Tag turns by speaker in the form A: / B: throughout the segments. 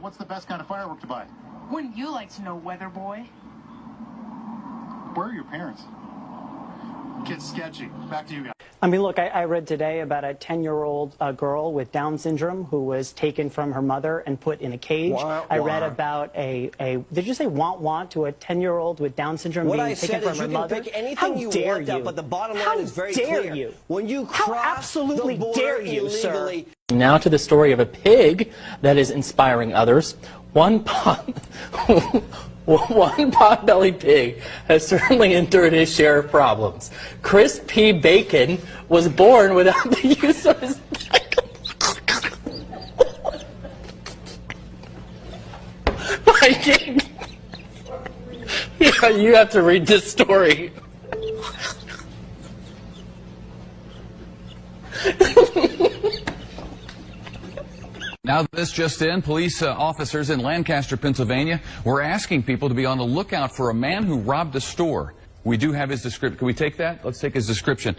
A: What's the best kind of firework to buy?
B: Wouldn't you like to know, weather boy?
A: Where are your parents? Kid's sketchy. Back to you guys.
C: I mean, look, I read today about a 10-year-old girl with Down syndrome who was taken from her mother and put in a cage. I read about did you say want to a 10-year-old with Down syndrome being taken from her mother?
D: What I said is you can pick anything you want up, but the bottom line is very clear.
C: How dare you?
D: When you
C: How
D: cross
C: absolutely
D: the border
C: dare you,
D: illegally,
C: sir?
E: Now to the story of a pig that is inspiring others. One pot-bellied pig has certainly endured his share of problems. Chris P. Bacon was born without the use of his... Yeah, you have to read this story.
F: Now, this just in, police officers in Lancaster, Pennsylvania, were asking people to be on the lookout for a man who robbed a store. We do have his description. Can we take that? Let's take his description.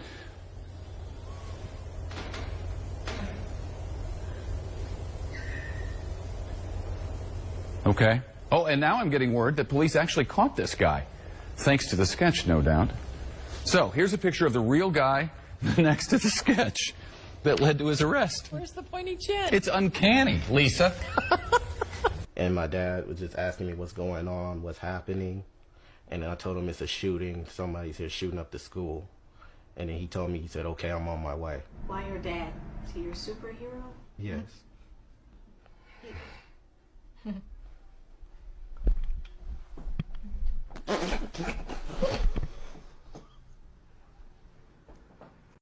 F: Okay. Oh, and now I'm getting word that police actually caught this guy, thanks to the sketch, no doubt. So, here's a picture of the real guy next to the sketch that led to his arrest.
B: Where's the pointy chin?
F: It's uncanny, Lisa.
G: And my dad was just asking me what's going on, what's happening. And then I told him it's a shooting. Somebody's here shooting up the school. And then he told me, he said, okay, I'm on my way.
H: Why your dad? Is he your superhero?
G: Yes.